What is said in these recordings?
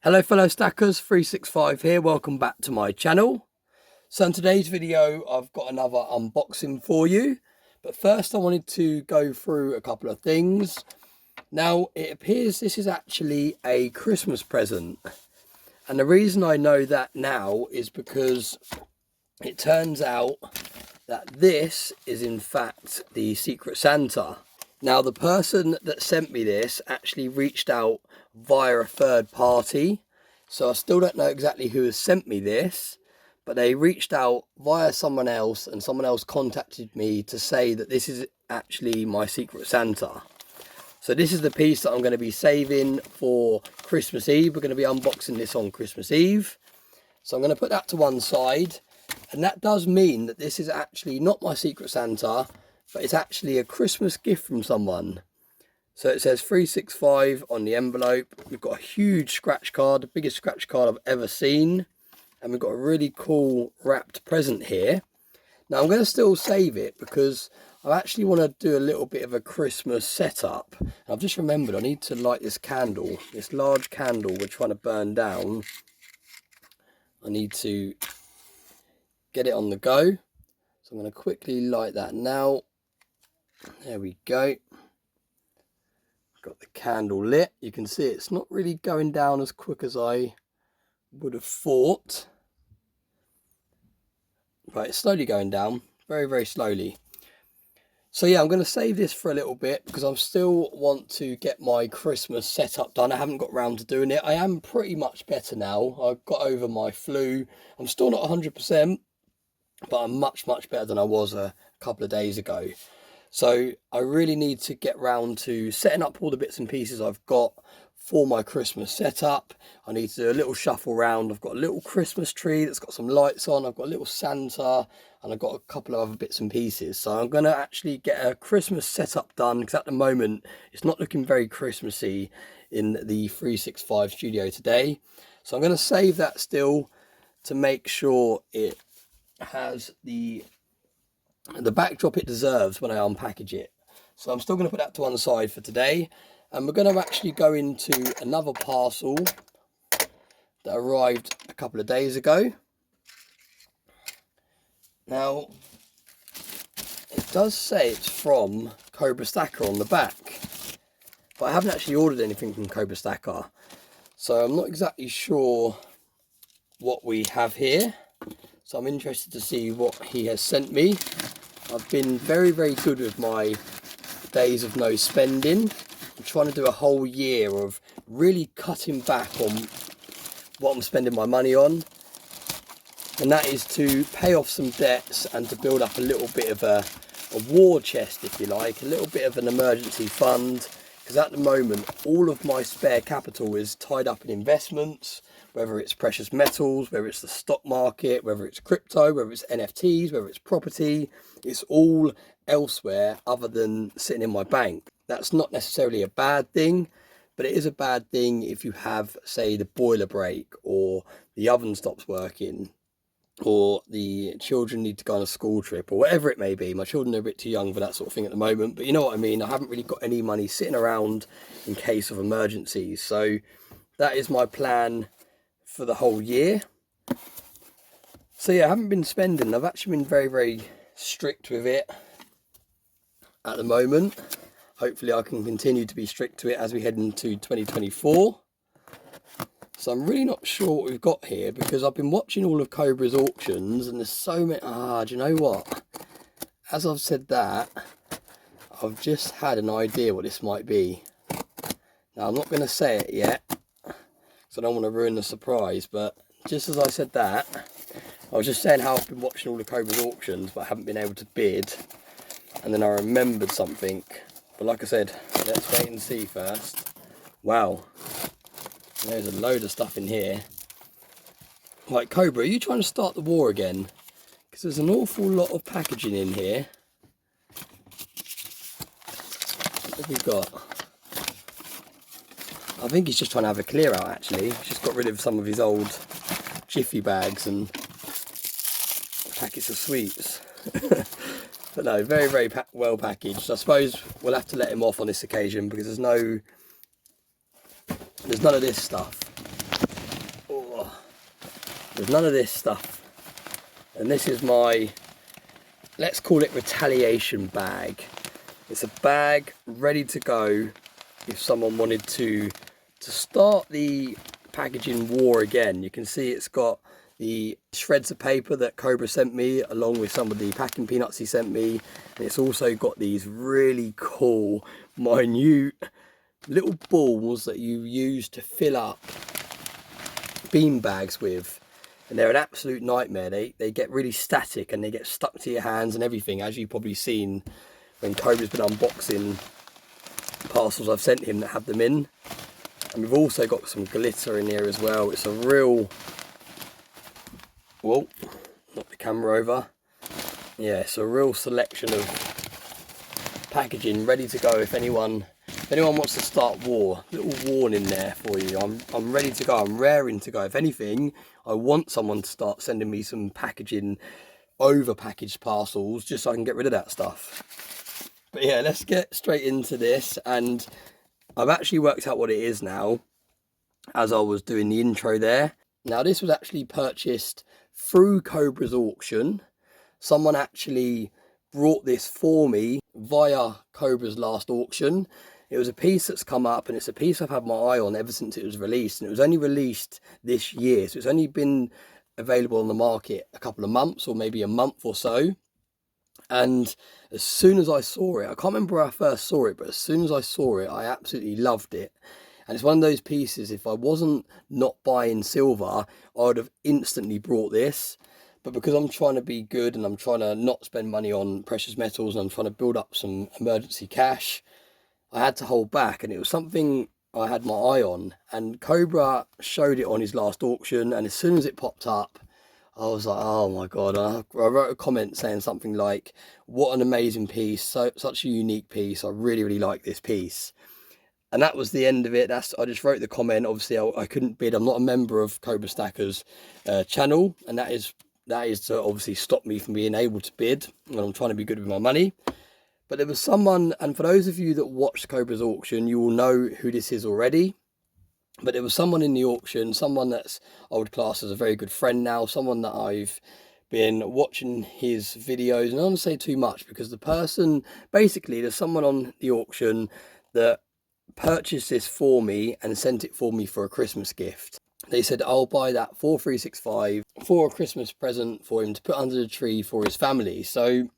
Hello fellow stackers, 365 here, welcome back to my channel. So in today's video I've got another unboxing for you, but first I wanted to go through a couple of things. Now it appears this is actually a Christmas present, and the reason I know that now is because it turns out that this is in fact the Secret Santa. Now the person that sent me this actually reached out via a third party, so I still don't know exactly who has sent me this, but they reached out via someone else and someone else contacted me to say that this is actually my Secret Santa. So this is the piece that I'm going to be saving for Christmas Eve. We're going to be unboxing this on Christmas Eve, so I'm going to put that to one side. And that does mean that this is actually not my Secret Santa, but it's actually a Christmas gift from someone. So it says 365 on the envelope. We've got a huge scratch card, the biggest scratch card I've ever seen. And we've got a really cool wrapped present here. Now I'm going to still save it because I actually want to do a little bit of a Christmas setup. And I've just remembered I need to light this candle, this large candle we're trying to burn down. I need to get it on the go. So I'm going to quickly light that now. There we go. Got the candle lit. You can see it's not really going down as quick as I would have thought. Right, it's slowly going down, very slowly. So yeah, I'm going to save this for a little bit because I still want to get my Christmas setup done. I haven't got round to doing it. I am pretty much better now. I've got over my flu. I'm still not 100%, but I'm much better than I was a couple of days ago. So I really need to get round to setting up all the bits and pieces I've got for my Christmas setup. I need to do a little shuffle round. I've got a little Christmas tree that's got some lights on. I've got a little Santa, and I've got a couple of other bits and pieces. So I'm going to actually get a Christmas setup done because at the moment it's not looking very Christmassy in the 365 studio today. So I'm going to save that still to make sure it has the backdrop it deserves when I unpackage it. So I'm still going to put that to one side for today, and we're going to actually go into another parcel that arrived a couple of days ago. Now it does say it's from Cobra Stacker on the back, but I haven't actually ordered anything from Cobra Stacker, so I'm not exactly sure what we have here. So I'm interested to see what he has sent me. I've been very good with my days of no spending. I'm trying to do a whole year of really cutting back on what I'm spending my money on. And that is to pay off some debts and to build up a little bit of a war chest, if you like, a little bit of an emergency fund. Because at the moment, all of my spare capital is tied up in investments, whether it's precious metals, whether it's the stock market, whether it's crypto, whether it's NFTs, whether it's property. It's all elsewhere other than sitting in my bank. That's not necessarily a bad thing, but it is a bad thing if you have, say, the boiler break, or the oven stops working, or the children need to go on a school trip, or whatever it may be. My children are a bit too young for that sort of thing at the moment, but you know what I mean. I haven't really got any money sitting around in case of emergencies. So that is my plan for the whole year. So yeah, I haven't been spending. I've actually been very strict with it at the moment. Hopefully I can continue to be strict to it as we head into 2024. So I'm really not sure what we've got here, because I've been watching all of Cobra's auctions and there's so many. Do you know what? As I've said that, I've just had an idea what this might be. Now I'm not going to say it yet, because I don't want to ruin the surprise, but just as I said that, I was just saying how I've been watching all the Cobra's auctions but I haven't been able to bid, and then I remembered something. But like I said, let's wait and see first. Wow, there's a load of stuff in here. Like, Cobra, are you trying to start the war again? Because there's an awful lot of packaging in here. What have we got? I think he's just trying to have a clear out, actually. He's just got rid of some of his old Jiffy bags and packets of sweets. But no, very well packaged. I suppose we'll have to let him off on this occasion because there's none of this stuff. There's none of this stuff. And this is my, let's call it retaliation bag. It's a bag ready to go if someone wanted to start the packaging war again. You can see it's got the shreds of paper that Cobra sent me, along with some of the packing peanuts he sent me. And it's also got these really cool, minute little balls that you use to fill up bean bags with. And they're an absolute nightmare. They get really static and they get stuck to your hands and everything, as you've probably seen when Cobra's been unboxing parcels I've sent him that have them in. And we've also got some glitter in here as well. It's a real, whoa, knock the camera over. Yeah, it's a real selection of packaging ready to go if anyone wants to start war. Little warning there for you. I'm ready to go. I'm raring to go. If anything, I want someone to start sending me some packaging, over packaged parcels, just so I can get rid of that stuff. But yeah, let's get straight into this. And I've actually worked out what it is now, as I was doing the intro there. Now, this was actually purchased through Cobra's auction. Someone actually brought this for me via Cobra's last auction. It was a piece that's come up, and it's a piece I've had my eye on ever since it was released. And it was only released this year, so it's only been available on the market a couple of months, or maybe a month or so. And as soon as I saw it, I can't remember where I first saw it, but as soon as I saw it, I absolutely loved it. And it's one of those pieces, if I wasn't not buying silver, I would have instantly brought this. But because I'm trying to be good and I'm trying to not spend money on precious metals and I'm trying to build up some emergency cash, I had to hold back. And it was something I had my eye on. And Cobra showed it on his last auction, and as soon as it popped up, I was like, oh my God. I wrote a comment saying something like, what an amazing piece, such a unique piece. I really, really like this piece. And that was the end of it. I just wrote the comment. Obviously, I couldn't bid. I'm not a member of Cobra Stacker's channel, and that is to obviously stop me from being able to bid when I'm trying to be good with my money. But there was someone, and for those of you that watched Cobra's auction, you will know who this is already. But there was someone in the auction, someone that's I would class as a very good friend now, someone that I've been watching his videos. And I don't want to say too much, because the person, basically, there's someone on the auction that purchased this for me and sent it for me for a Christmas gift. They said, I'll buy that for 365 for a Christmas present for him to put under the tree for his family. So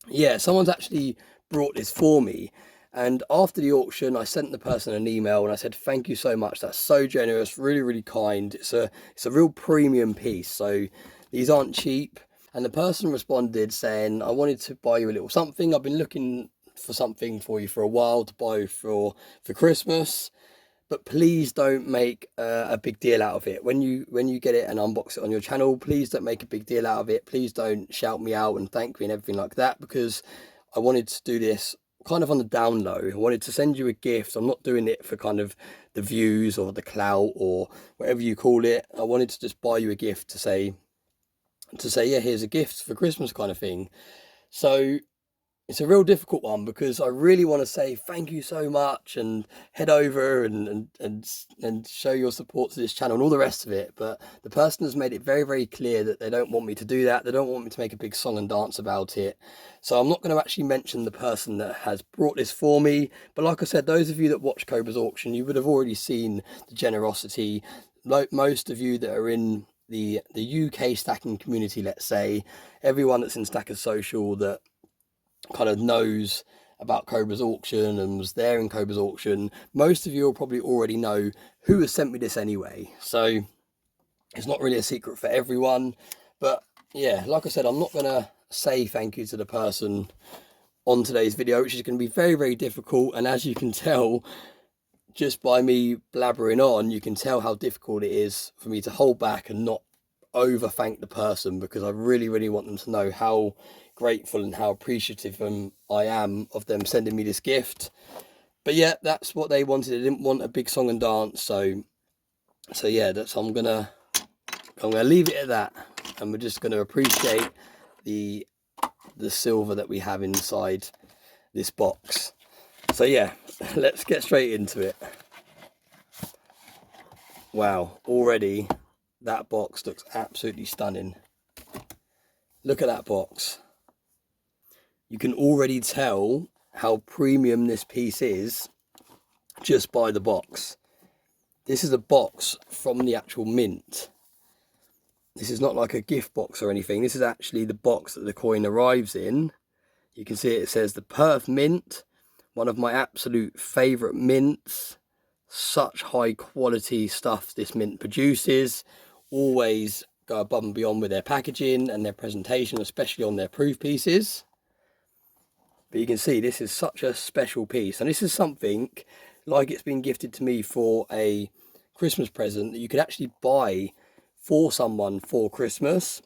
yeah, someone's actually brought this for me. And after the auction, I sent the person an email and I said, thank you so much. That's so generous, really, really kind. It's a real premium piece. So these aren't cheap. And the person responded saying, I wanted to buy you a little something. I've been looking for something for you for a while to buy for Christmas. But please don't make a big deal out of it. When you get it and unbox it on your channel, please don't make a big deal out of it. Please don't shout me out and thank me and everything like that, because I wanted to do this kind of on the down low. I wanted to send you a gift. I'm not doing it for kind of the views or the clout or whatever you call it. I wanted to just buy you a gift to say, yeah, here's a gift for Christmas kind of thing. So it's a real difficult one, because I really want to say thank you so much and head over and show your support to this channel and all the rest of it. But the person has made it very, very clear that they don't want me to do that. They don't want me to make a big song and dance about it. So I'm not going to actually mention the person that has brought this for me. But like I said, those of you that watch Cobra's auction, you would have already seen the generosity. Most of you that are in the UK stacking community, let's say, everyone that's in Stackers Social that kind of knows about Cobra's auction and was there in Cobra's auction, most of you will probably already know who has sent me this anyway. So it's not really a secret for everyone. But yeah, like I said, I'm not going to say thank you to the person on today's video, which is going to be very, very difficult. And as you can tell, just by me blabbering on, you can tell how difficult it is for me to hold back and not over thank the person, because I really, really want them to know how grateful and how appreciative I am of them sending me this gift. But yeah, that's what they wanted. They didn't want a big song and dance. So yeah, I'm gonna leave it at that, and we're just gonna appreciate the silver that we have inside this box. So yeah, let's get straight into it. Wow, already that box looks absolutely stunning. Look at that box. You can already tell how premium this piece is just by the box. This is a box from the actual mint. This is not like a gift box or anything. This is actually the box that the coin arrives in. You can see it says the Perth Mint, one of my absolute favourite mints. Such high quality stuff this mint produces. Always go above and beyond with their packaging and their presentation, especially on their proof pieces. But you can see this is such a special piece, and this is something like it's been gifted to me for a Christmas present that you could actually buy for someone for Christmas.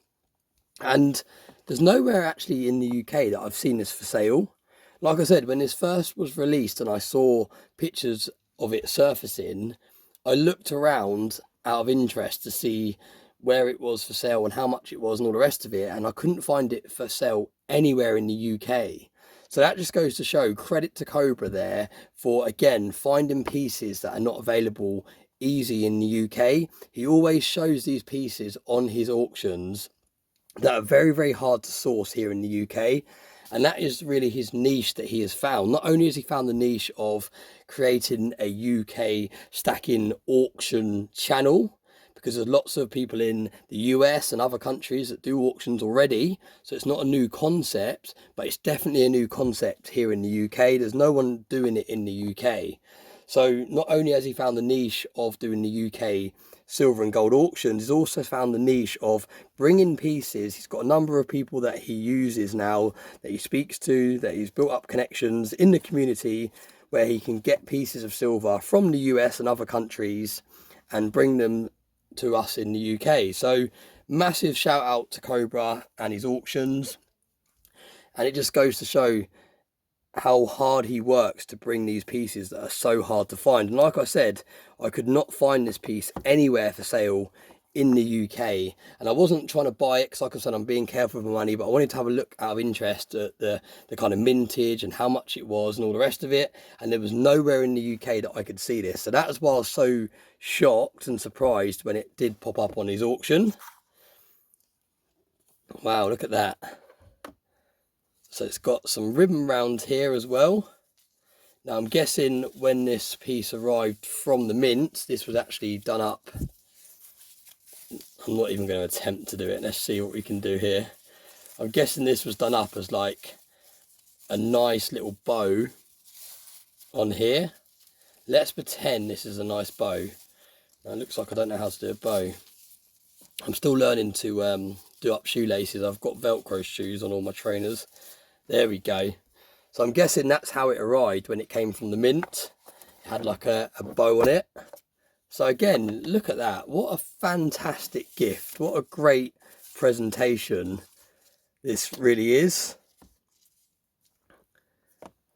And there's nowhere actually in the UK that I've seen this for sale. Like I said, when this first was released and I saw pictures of it surfacing, I looked around out of interest to see where it was for sale and how much it was and all the rest of it, and I couldn't find it for sale anywhere in the UK. So that just goes to show credit to Cobra there for, again, finding pieces that are not available easy in the UK. He always shows these pieces on his auctions that are very, very hard to source here in the UK. And that is really his niche that he has found. Not only has he found the niche of creating a UK stacking auction channel, because there's lots of people in the US and other countries that do auctions already. So it's not a new concept, but it's definitely a new concept here in the UK. There's no one doing it in the UK. So not only has he found the niche of doing the UK silver and gold auctions, he's also found the niche of bringing pieces. He's got a number of people that he uses now, that he speaks to, that he's built up connections in the community where he can get pieces of silver from the US and other countries and bring them to us in the UK. So massive shout out to Cobra and his auctions. And it just goes to show how hard he works to bring these pieces that are so hard to find. And like I said, I could not find this piece anywhere for sale in the UK, and I wasn't trying to buy it because, like I said, I'm being careful with my money, but I wanted to have a look out of interest at the kind of mintage and how much it was and all the rest of it, and there was nowhere in the UK that I could see this. So that is why I was so shocked and surprised when it did pop up on his auction. Wow, look at that. So it's got some ribbon round here as well. Now I'm guessing when this piece arrived from the mint, this was actually done up. I'm not even going to attempt to do it. Let's see what we can do here. I'm guessing this was done up as like a nice little bow on here. Let's pretend this is a nice bow. Now it looks like I don't know how to do a bow. I'm still learning to do up shoelaces. I've got Velcro shoes on all my trainers. There we go. So I'm guessing that's how it arrived when it came from the mint. It had like a bow on it. So again, look at that. What a fantastic gift. What a great presentation this really is.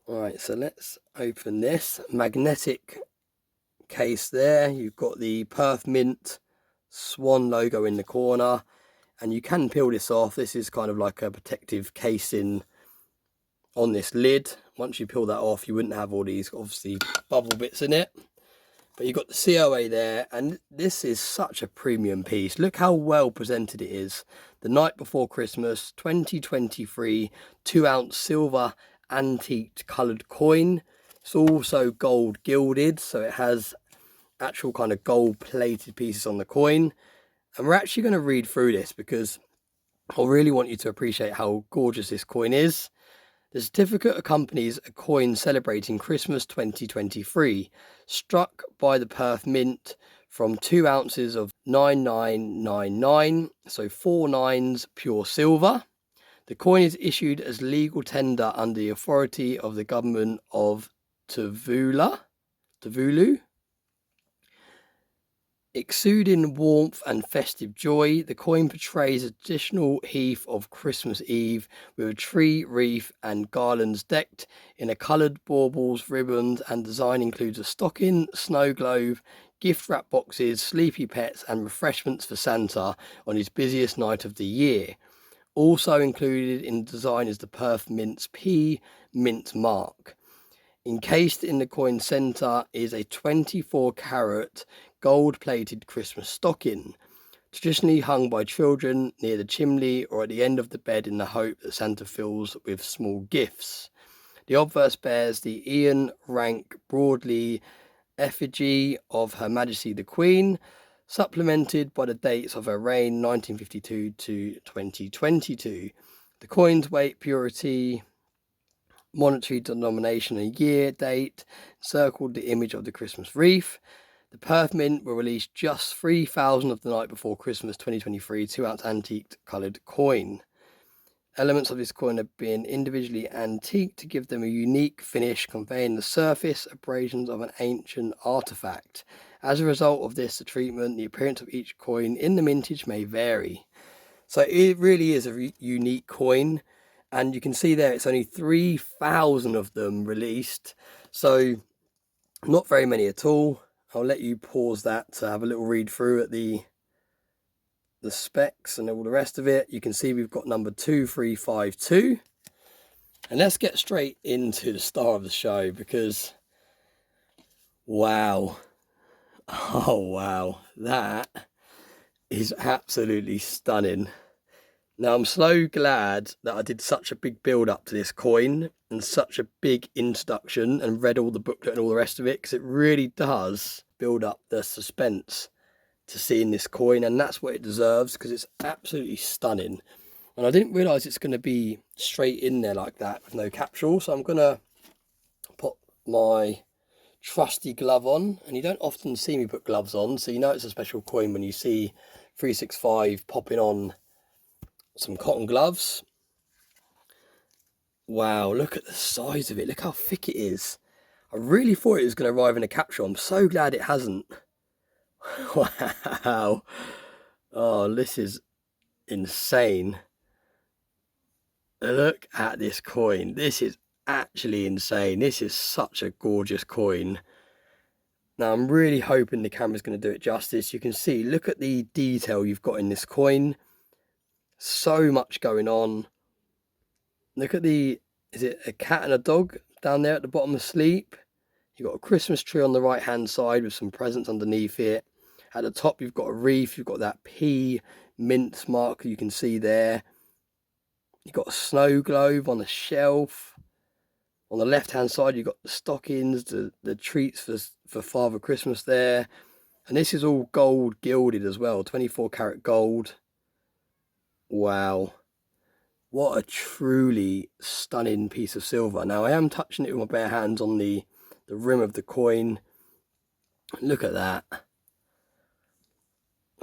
All right, so let's open this. Magnetic case there. You've got the Perth Mint swan logo in the corner. And you can peel this off. This is kind of like a protective casing on this lid. Once you peel that off, you wouldn't have all these obviously bubble bits in it. But you've got the COA there, and this is such a premium piece. Look how well presented it is. The night before Christmas, 2023, 2-ounce silver antique coloured coin. It's also gold gilded, so it has actual kind of gold plated pieces on the coin. And we're actually going to read through this because I really want you to appreciate how gorgeous this coin is. The certificate accompanies a coin celebrating Christmas 2023, struck by the Perth Mint from 2 ounces of 9999, so 4 nines pure silver. The coin is issued as legal tender under the authority of the government of Tuvalu. Exuding warmth and festive joy, the coin portrays a traditional eve of Christmas Eve with a tree wreath and garlands decked in a coloured baubles, ribbons, and design includes a stocking, snow globe, gift wrap boxes, sleepy pets, and refreshments for Santa on his busiest night of the year. Also included in the design is the Perth Mint's P Mint mark. Encased in the coin centre is a 24 carat gold-plated Christmas stocking. traditionally hung by children near the chimney or at the end of the bed in the hope that Santa fills with small gifts. The obverse bears the Ian Rank Broadley effigy of Her Majesty the Queen, supplemented by the dates of her reign 1952 to 2022. The coin's weight, purity, monetary denomination and year date encircled the image of the Christmas wreath. The Perth Mint will release just 3,000 of the night before Christmas 2023 2-ounce antique coloured coin. Elements of this coin have been individually antiqued to give them a unique finish, conveying the surface abrasions of an ancient artifact. As a result of this, the treatment, the appearance of each coin in the mintage may vary. So it really is a unique coin, and you can see there it's only 3,000 of them released, so not very many at all. I'll let you pause that to have a little read through at the specs and all the rest of it. You can see we've got number 2352, and let's get straight into the star of the show, because wow, oh wow, that is absolutely stunning. Now I'm so glad that I did such a big build up to this coin and such a big introduction and read all the booklet and all the rest of it, because it really does build up the suspense to seeing this coin, and that's what it deserves, because it's absolutely stunning. And I didn't realise it's going to be straight in there like that with no capsule, so I'm going to put my trusty glove on, and you don't often see me put gloves on, so you know it's a special coin when you see 365 popping on some cotton gloves. Wow, look at the size of it, look how thick it is. I really thought it was going to arrive in a capsule. I'm so glad it hasn't. Wow, oh, this is insane. Look at this coin, this is actually insane. This is such a gorgeous coin. Now I'm really hoping the camera's going to do it justice. You can see, look at the detail you've got in this coin, so much going on. Look at the, is it a cat and a dog down there at the bottom asleep? You've got a Christmas tree on the right hand side with some presents underneath it. At the top you've got a wreath, you've got that pea mint mark you can see there. You've got a snow globe on the shelf. On the left hand side you've got the stockings, the treats for Father Christmas there. And this is all gold gilded as well, 24 karat gold. Wow, what a truly stunning piece of silver. Now I am touching it with my bare hands on the rim of the coin. Look at that.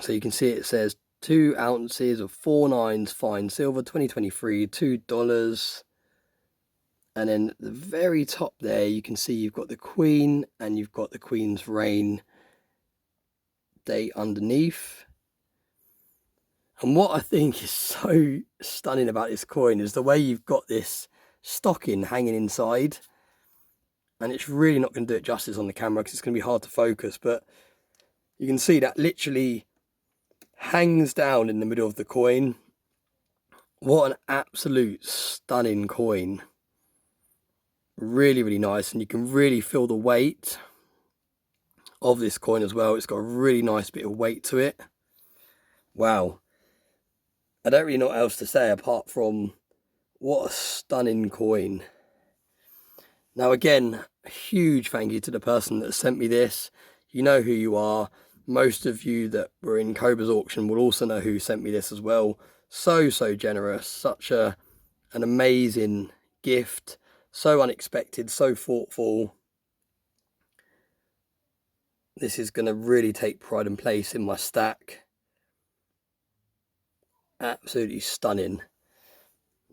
So you can see it says 2 ounces of 4/9 fine silver 2023, $2. And then at the very top there you can see you've got the Queen, and you've got the Queen's reign date underneath. And what I think is so stunning about this coin is the way you've got this stocking hanging inside. And it's really not going to do it justice on the camera because it's going to be hard to focus, but you can see that literally hangs down in the middle of the coin. What an absolute stunning coin. Really, really nice, and you can really feel the weight of this coin as well. It's got a really nice bit of weight to it. Wow. I don't really know what else to say apart from what a stunning coin. Now again, a huge thank you to the person that sent me this. You know who you are. Most of you that were in Cobra's auction will also know who sent me this as well. So generous, such an amazing gift, so unexpected, so thoughtful. This is going to really take pride and place in my stack. Absolutely stunning.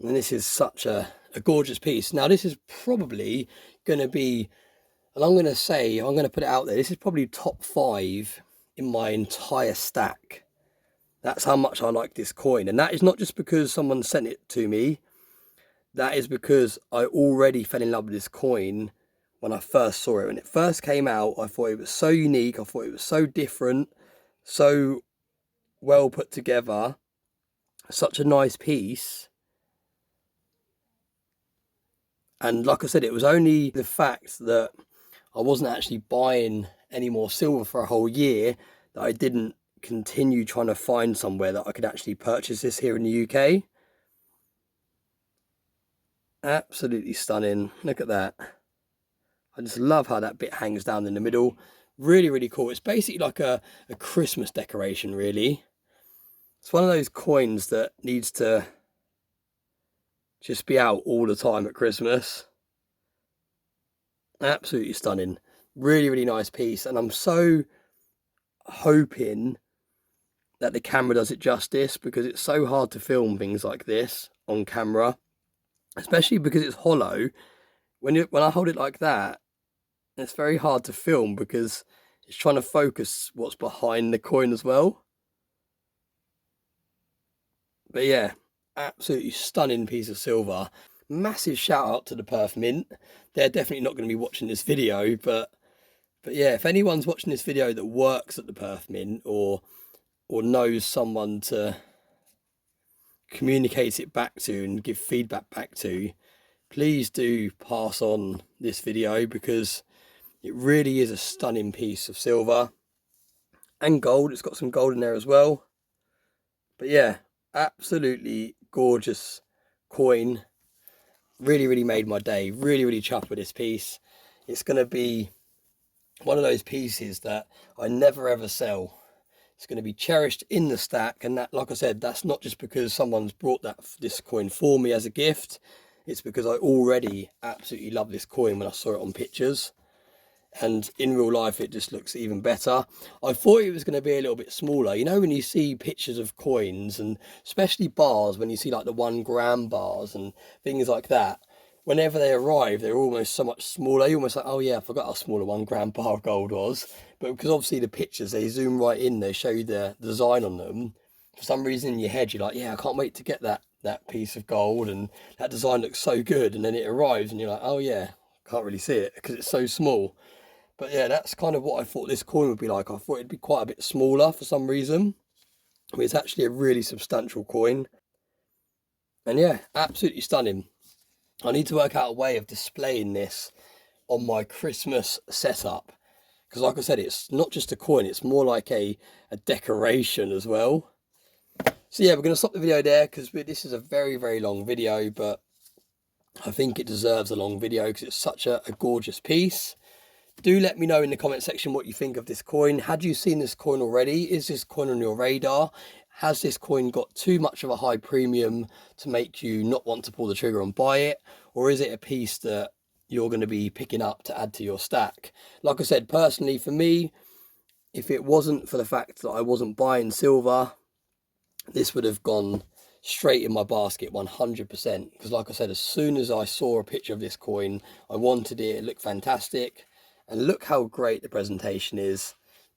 And this is such a gorgeous piece. Now this is probably going to be, and I'm going to say, I'm going to put it out there, this is probably top 5 in my entire stack. That's how much I like this coin. And that is not just because someone sent it to me. That is because I already fell in love with this coin when I first saw it. When it first came out, I thought it was so unique. I thought it was so different, so well put together. Such a nice piece. And like I said, it was only the fact that I wasn't actually buying any more silver for a whole year that I didn't continue trying to find somewhere that I could actually purchase this here in the UK. Absolutely stunning. Look at that. I just love how that bit hangs down in the middle. Really, really cool. It's basically like a Christmas decoration, really. It's one of those coins that needs to just be out all the time at Christmas. Absolutely stunning. Really, really nice piece. And I'm so hoping that the camera does it justice, because it's so hard to film things like this on camera, especially because it's hollow. When I hold it like that, it's very hard to film because it's trying to focus what's behind the coin as well. But yeah, absolutely stunning piece of silver. Massive shout out to the Perth Mint. They're definitely not going to be watching this video, but yeah, if anyone's watching this video that works at the Perth Mint or knows someone to communicate it back to and give feedback back to, please do pass on this video, because it really is a stunning piece of silver and gold. It's got some gold in there as well. But yeah, absolutely gorgeous coin. Really, really made my day. Really, really chuffed with this piece. It's going to be one of those pieces that I never ever sell. It's going to be cherished in the stack. And that, like I said, that's not just because someone's brought this coin for me as a gift. It's because I already absolutely love this coin when I saw it on pictures. And in real life, it just looks even better. I thought it was going to be a little bit smaller. You know, when you see pictures of coins, and especially bars, when you see like the 1 gram bars and things like that, whenever they arrive, they're almost so much smaller. You're almost like, oh yeah, I forgot how small a 1 gram bar of gold was. But because obviously the pictures, they zoom right in, they show you the design on them. For some reason in your head, you're like, yeah, I can't wait to get that piece of gold, and that design looks so good. And then it arrives and you're like, oh yeah, can't really see it because it's so small. But yeah, that's kind of what I thought this coin would be like. I thought it'd be quite a bit smaller for some reason. I mean, it's actually a really substantial coin. And yeah, absolutely stunning. I need to work out a way of displaying this on my Christmas setup. Because like I said, it's not just a coin, it's more like a decoration as well. So yeah, we're going to stop the video there, because this is a very, very long video. But I think it deserves a long video because it's such a gorgeous piece. Do let me know in the comment section what you think of this coin. Had you seen this coin already? Is this coin on your radar? Has this coin got too much of a high premium to make you not want to pull the trigger and buy it? Or is it a piece that you're going to be picking up to add to your stack? Like I said, personally for me, if it wasn't for the fact that I wasn't buying silver, this would have gone straight in my basket 100%. Because like I said, as soon as I saw a picture of this coin, I wanted it. It looked fantastic. And look how great the presentation is.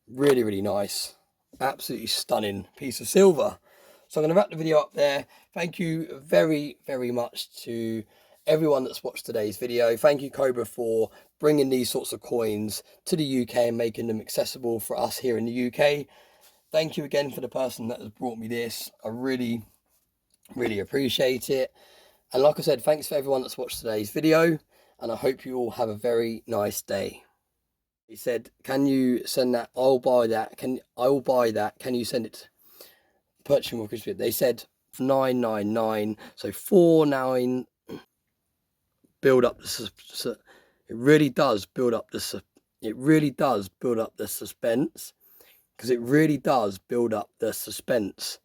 Really, really nice. Absolutely stunning piece of silver. So I'm going to wrap the video up there. Thank you very, very much to everyone that's watched today's video. Thank you, Cobra, for bringing these sorts of coins to the UK and making them accessible for us here in the UK. Thank you again for the person that has brought me this. I really, really appreciate it. And like I said, thanks for everyone that's watched today's video. And I hope you all have a very nice day. He said, can you send that? I'll buy that. I will buy that. Can you send it? Purchasing more crispy. They said 999. So 49. Build up the. It really does build up the. It really does build up the suspense. Because it really does build up the suspense.